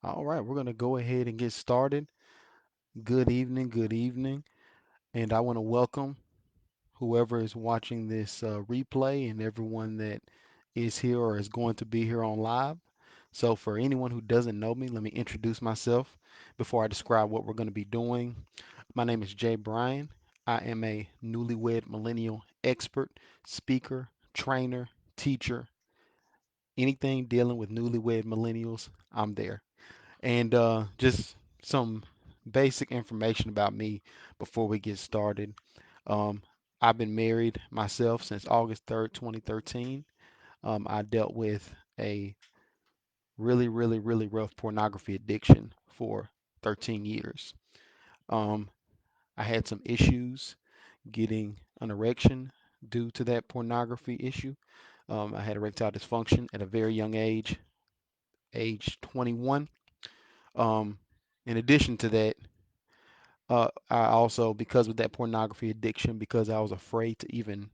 All right, we're going to go ahead and get started. Good evening, good evening. And I want to welcome whoever is watching this replay and everyone that is here or is going to be here on live. So, for anyone who doesn't know me, let me introduce myself before I describe what we're going to be doing. My name is Jay Bryan. I am a newlywed millennial expert, speaker, trainer, teacher, anything dealing with newlywed millennials, I'm there. And just some basic information about me before we get started. Um, I've been married myself since August 3rd, 2013. I dealt with a really rough pornography addiction for 13 years. Um, I had some issues getting an erection due to that pornography issue. I had erectile dysfunction at a very young age 21. Um, in addition to that, I also, because of that pornography addiction, because I was afraid to even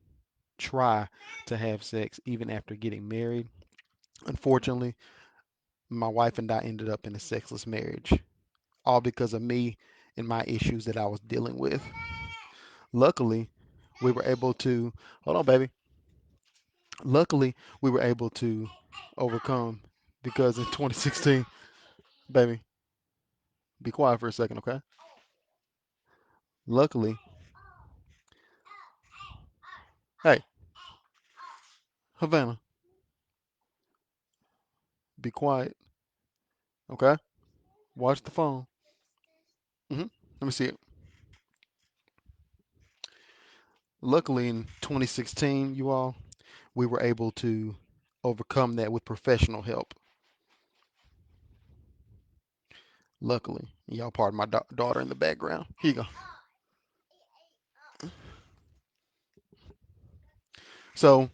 try to have sex even after getting married, unfortunately, my wife and I ended up in a sexless marriage, all because of me and my issues that I was dealing with. Luckily, we were able to, hold on, baby. Luckily, we were able to overcome because in 2016, baby, be quiet for a second, okay? Luckily, hey, Havana, be quiet, okay? Watch the phone. Let me see it. Luckily, in 2016, you all, we were able to overcome that with professional help. Luckily, y'all, pardon my daughter in the background. Here you go. So,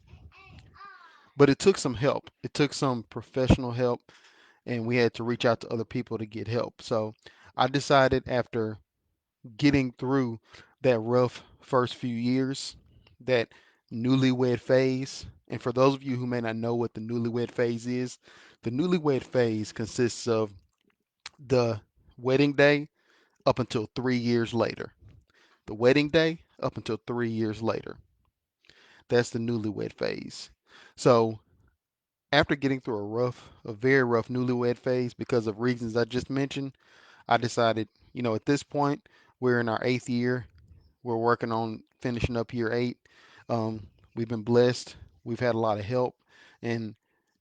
but it took some help. It took some professional help, and we had to reach out to other people to get help. So, I decided after getting through that rough first few years, that newlywed phase. And for those of you who may not know what the newlywed phase is, the newlywed phase consists of the wedding day up until 3 years later. The wedding day up until 3 years later. That's the newlywed phase. So after getting through a very rough newlywed phase because of reasons I just mentioned, I decided, at this point, we're in our 8th year. We're working on finishing up year 8. Um, we've been blessed. We've had a lot of help, and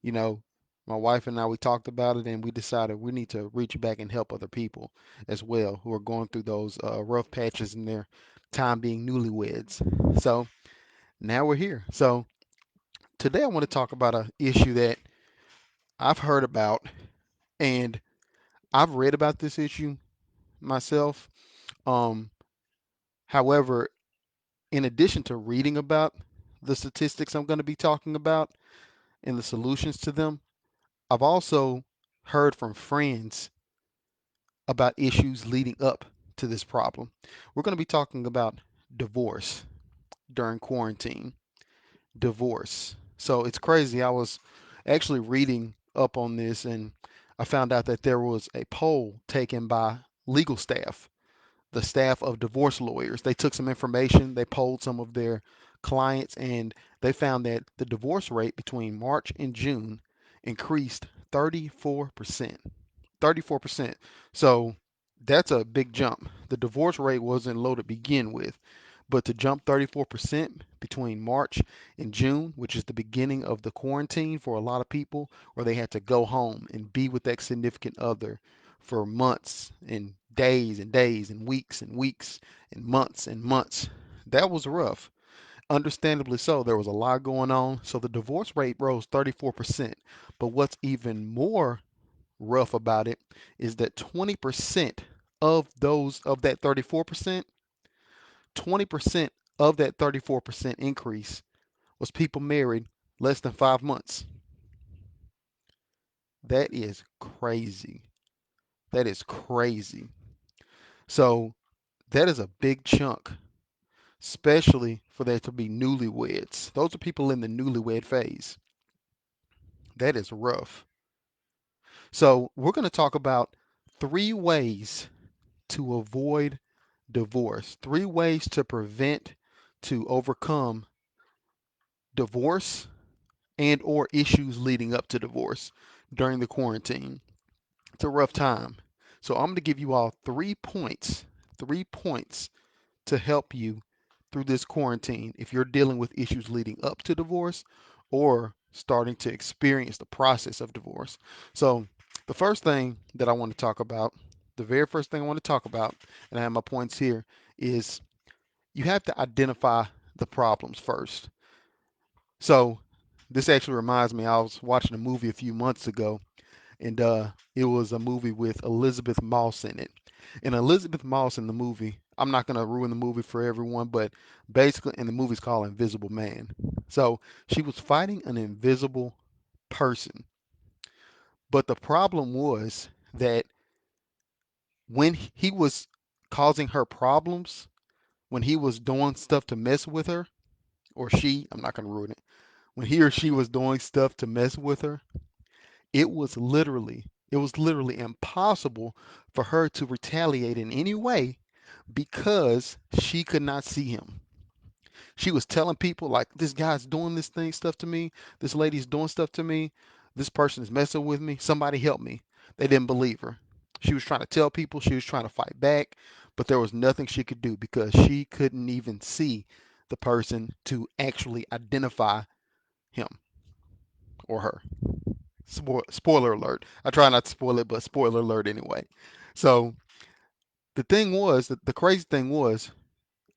you know, my wife and I we talked about it, and we decided we need to reach back and help other people as well who are going through those rough patches in their time being newlyweds. So now we're here. So today I want to talk about an issue that I've heard about, and I've read about this issue myself. Um, However, in addition to reading about the statistics I'm going to be talking about and the solutions to them, I've also heard from friends about issues leading up to this problem. We're going to be talking about divorce during quarantine. Divorce. So it's crazy. I was actually reading up on this and I found out that there was a poll taken by legal staff, the staff of divorce lawyers. They took some information, they polled some of their clients, and they found that the divorce rate between March and June increased 34%. 34%. So that's a big jump. The divorce rate wasn't low to begin with, but to jump 34% between March and June, which is the beginning of the quarantine for a lot of people, where they had to go home and be with that significant other for months and days and weeks and months. That was rough. Understandably so, there was a lot going on. So the divorce rate rose 34%. But what's even more rough about it is that 20% of that 34%, 20% of that 34% increase was people married less than 5 months. That is crazy. That is crazy. So that is a big chunk, especially for there to be newlyweds. Those are people in the newlywed phase. That is rough. So, we're going to talk about 3 ways to avoid divorce, 3 ways to prevent, to overcome divorce and or issues leading up to divorce during the quarantine. It's a rough time. So I'm going to give you all 3 points, 3 points to help you through this quarantine if you're dealing with issues leading up to divorce or starting to experience the process of divorce. So the first thing that I want to talk about, the very first thing I want to talk about, and I have my points here, is you have to identify the problems first. So this actually reminds me, I was watching a movie a few months ago, and it was a movie with Elizabeth Moss in it. And Elizabeth Moss in the movie, I'm not gonna ruin the movie for everyone, but basically, and the movie's called Invisible Man. So she was fighting an invisible person, but the problem was that when he was causing her problems, when he was doing stuff to mess with her, or she, I'm not gonna ruin it, when he or she was doing stuff to mess with her, it was literally impossible for her to retaliate in any way because she could not see him. She was telling people like this guy's doing this thing stuff to me, this lady's doing stuff to me, this person is messing with me, somebody help me. They didn't believe her. She was trying to tell people, she was trying to fight back, but there was nothing she could do because she couldn't even see the person to actually identify him or her. Spoiler alert. I try not to spoil it, but spoiler alert anyway. So the thing was that the crazy thing was,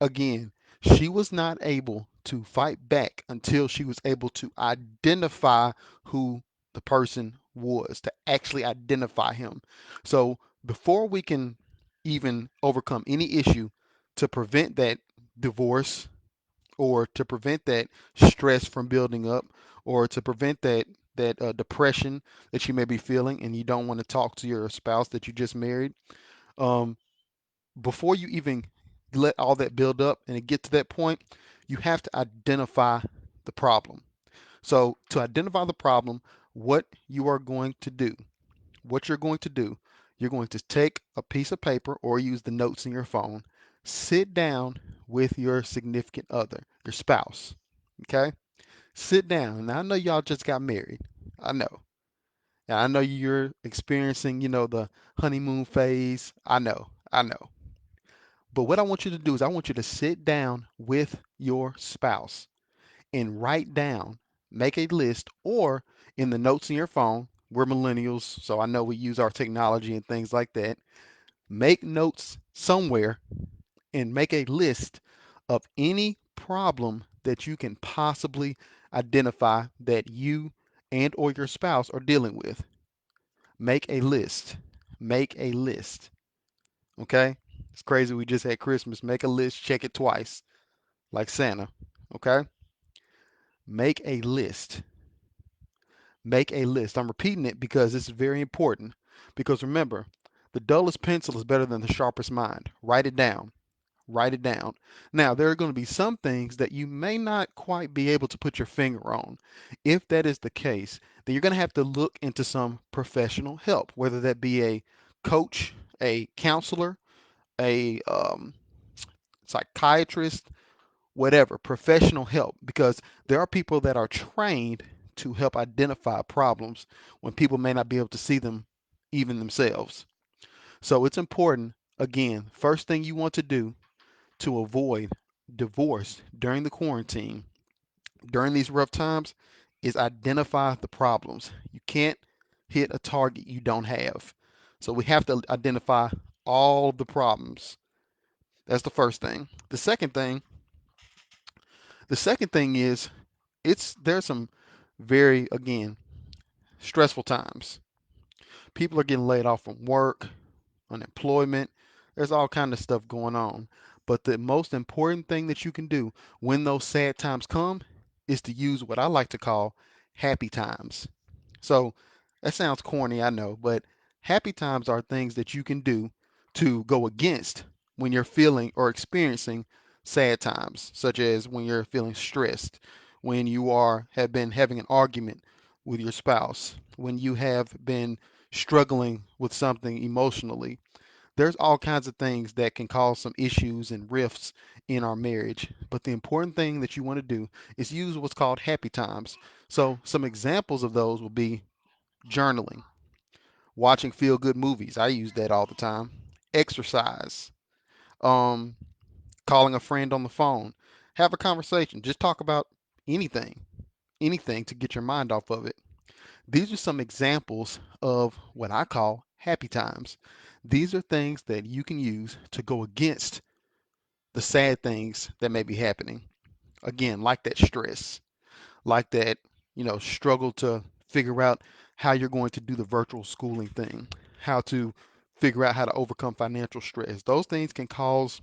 again, she was not able to fight back until she was able to identify who the person was, to actually identify him. So before we can even overcome any issue to prevent that divorce or to prevent that stress from building up or to prevent that depression that you may be feeling and you don't want to talk to your spouse that you just married, um, before you even let all that build up and it get to that point, you have to identify the problem. So to identify the problem, what you are going to do, what you're going to do, you're going to take a piece of paper or use the notes in your phone, sit down with your significant other, your spouse. Okay? Sit down. Now I know y'all just got married. I know. And I know you're experiencing, the honeymoon phase. I know. I know. But what I want you to do is I want you to sit down with your spouse and write down, make a list, or in the notes in your phone. We're millennials, so I know we use our technology and things like that. Make notes somewhere and make a list of any problem that you can possibly identify that you and or your spouse are dealing with. Make a list. Make a list. Okay? It's crazy. We just had Christmas. Make a list, check it twice, like Santa. Okay? Make a list. Make a list. I'm repeating it because this is very important. Because remember, the dullest pencil is better than the sharpest mind. Write it down. Write it down. Now, there are going to be some things that you may not quite be able to put your finger on. If that is the case, then you're going to have to look into some professional help, whether that be a coach, a counselor, a psychiatrist, whatever, professional help, because there are people that are trained to help identify problems when people may not be able to see them even themselves. So it's important, again, first thing you want to do to avoid divorce during the quarantine, during these rough times, is identify the problems. You can't hit a target you don't have. So we have to identify all the problems. That's the first thing. The second thing is there's some very, again, stressful times. People are getting laid off from work, unemployment. There's all kind of stuff going on. But the most important thing that you can do when those sad times come is to use what I like to call happy times. So that sounds corny, I know, but happy times are things that you can do to go against when you're feeling or experiencing sad times, such as when you're feeling stressed, when you have been having an argument with your spouse, when you have been struggling with something emotionally. There's all kinds of things that can cause some issues and rifts in our marriage. But the important thing that you want to do is use what's called happy times. So, some examples of those will be journaling, watching feel good movies. I use that all the time. Exercise, um, calling a friend on the phone, have a conversation, just talk about anything, anything to get your mind off of it. These are some examples of what I call happy times. These are things that you can use to go against the sad things that may be happening. Again, like that stress, like that, struggle to figure out how you're going to do the virtual schooling thing, how to figure out how to overcome financial stress. Those things can cause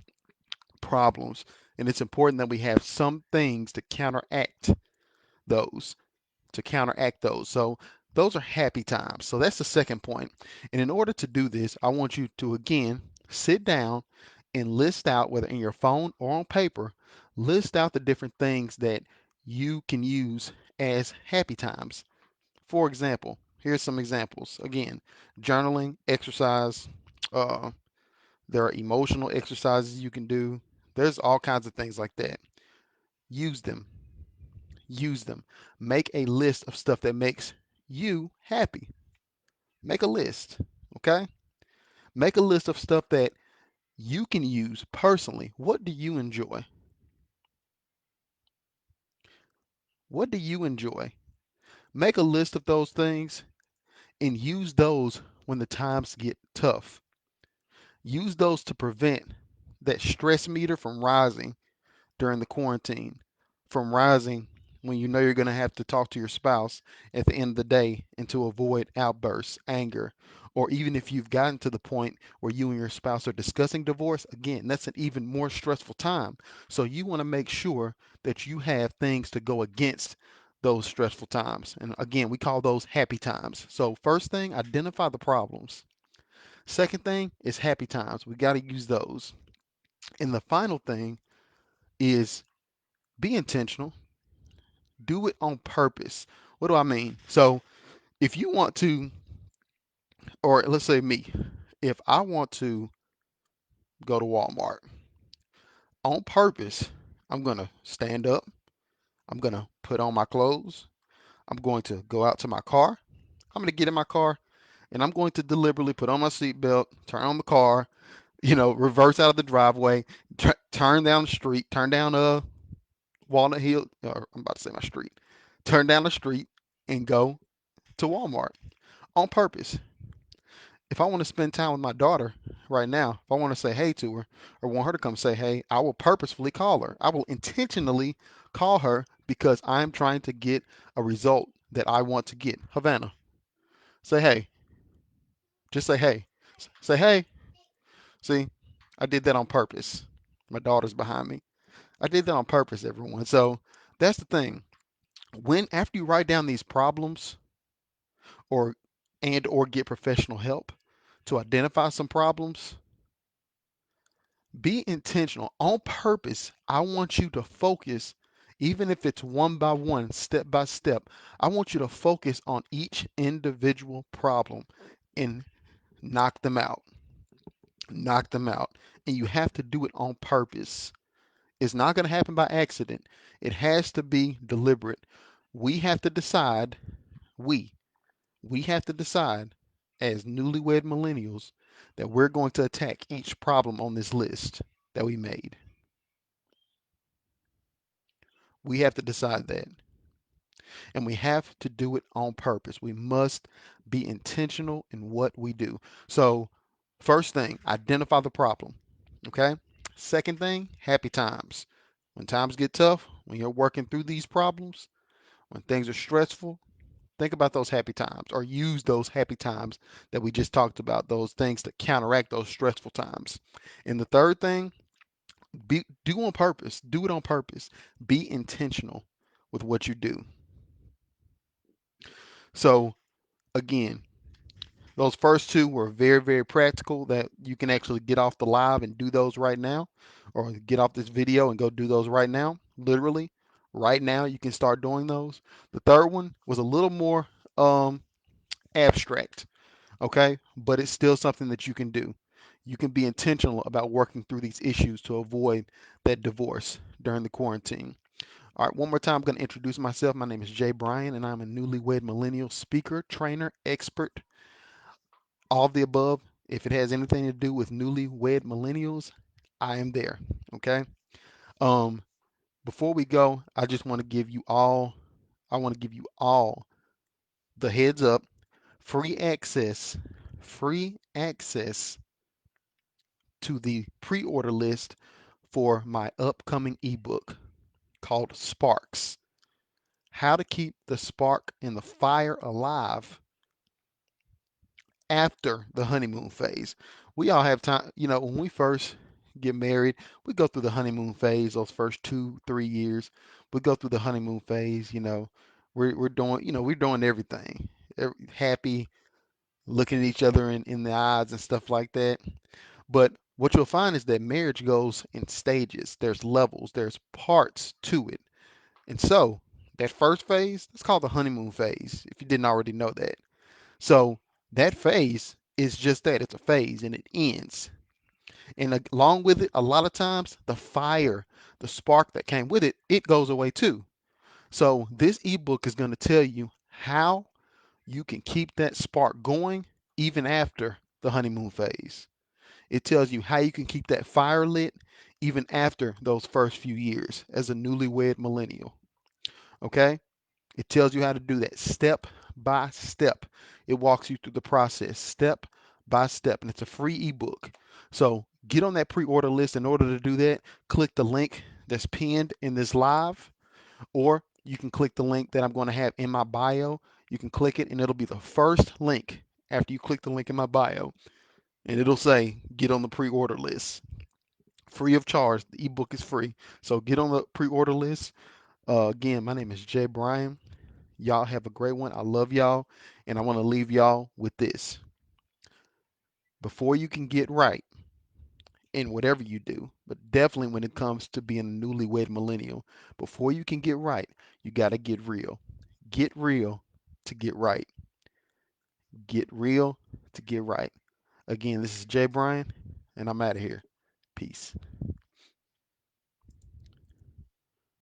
problems, and it's important that we have some things those to counteract those. So those are happy times. So that's the second point. And in order to do this, I want you to again sit down and list out, whether in your phone or on paper, list out the different things that you can use as happy times. For example, here's some examples. Again, journaling, exercise, uh, there are emotional exercises you can do. There's all kinds of things like that. Use them. Use them. Make a list of stuff that makes you happy. Make a list. Okay? Make a list of stuff that you can use personally. What do you enjoy? What do you enjoy? Make a list of those things and use those when the times get tough. Use those to prevent that stress meter from rising during the quarantine, from rising when you know you're going to have to talk to your spouse at the end of the day and to avoid outbursts, anger, or even if you've gotten to the point where you and your spouse are discussing divorce, again, that's an even more stressful time. So you want to make sure that you have things to go against those stressful times. And again, we call those happy times. So first thing, identify the problems. Second thing is happy times. We got to use those. And the final thing is be intentional. Do it on purpose. What do I mean? So if you want to, or let's say me, if I want to go to Walmart on purpose, I'm going to stand up. I'm going to put on my clothes. I'm going to go out to my car. I'm going to get in my car and I'm going to deliberately put on my seatbelt, turn on the car, reverse out of the driveway, turn down the street, turn down Walnut Hill, or I'm about to say my street, turn down the street and go to Walmart on purpose. If I want to spend time with my daughter right now, if I want to say hey to her or want her to come say hey, I will purposefully call her. I will intentionally call her because I'm trying to get a result that I want to get. Havana, say hey. Just say hey. Say hey. See, I did that on purpose. My daughter's behind me. I did that on purpose, everyone. So that's the thing. When after you write down these problems or or get professional help to identify some problems, be intentional on purpose. I want you to focus, even if it's one by one, step by step. I want you to focus on each individual problem and knock them out. Knock them out. And you have to do it on purpose. It's not going to happen by accident. It has to be deliberate. We have to decide, we, we have to decide as newlywed millennials that we're going to attack each problem on this list that we made. We have to decide that. And we have to do it on purpose. We must be intentional in what we do. So, first thing, identify the problem. Okay? Second thing, happy times. When times get tough, when you're working through these problems, when things are stressful, think about those happy times or use those happy times that we just talked about, those things to counteract those stressful times. And the third thing, do on purpose. Do it on purpose. Be intentional with what you do. So again, those first two were very, very practical that you can actually get off the live and do those right now, or get off this video and go do those right now. Literally, right now, you can start doing those. The third one was a little more um, abstract. Okay? But it's still something that you can do. You can be intentional about working through these issues to avoid that divorce during the quarantine. All right, one more time, I'm going to introduce myself. My name is Jay Bryan, and I'm a newlywed millennial speaker, trainer, expert, all of the above. If it has anything to do with newlywed millennials, I am there. Okay. Um, Before we go, I just want to give you all, I want to give you all the heads up, free access, free access to the pre-order list for my upcoming ebook called Sparks: How to Keep the Spark and the Fire Alive After the Honeymoon Phase. We all have time, when we first get married, we go through the honeymoon phase, those first 2, 3 years. We go through the honeymoon phase, we're doing, we're doing everything. Happy, looking at each other in the eyes and stuff like that. But what you'll find is that marriage goes in stages. There's levels, there's parts to it. And so that first phase, it's called the honeymoon phase, if you didn't already know that. So that phase is just that. It's a phase and it ends. And along with it, a lot of times, the fire, the spark that came with it, it goes away too. So this ebook is going to tell you how you can keep that spark going even after the honeymoon phase. It tells you how you can keep that fire lit even after those first few years as a newlywed millennial. Okay? It tells you how to do that step by step. It walks you through the process step by step, and it's a free ebook. So get on that pre order list. In order to do that, click the link that's pinned in this live, or you can click the link that I'm going to have in my bio. You can click it, and it'll be the first link after you click the link in my bio, and it'll say get on the pre order list. Free of charge. The ebook is free. So get on the pre order list. Again, my name is Jay Bryan. Y'all have a great one. I love y'all. And I want to leave y'all with this. Before you can get right in whatever you do, but definitely when it comes to being a newlywed millennial, before you can get right, you got to get real. Get real to get right. Get real to get right. Again, this is Jay Bryan, and I'm out of here. Peace.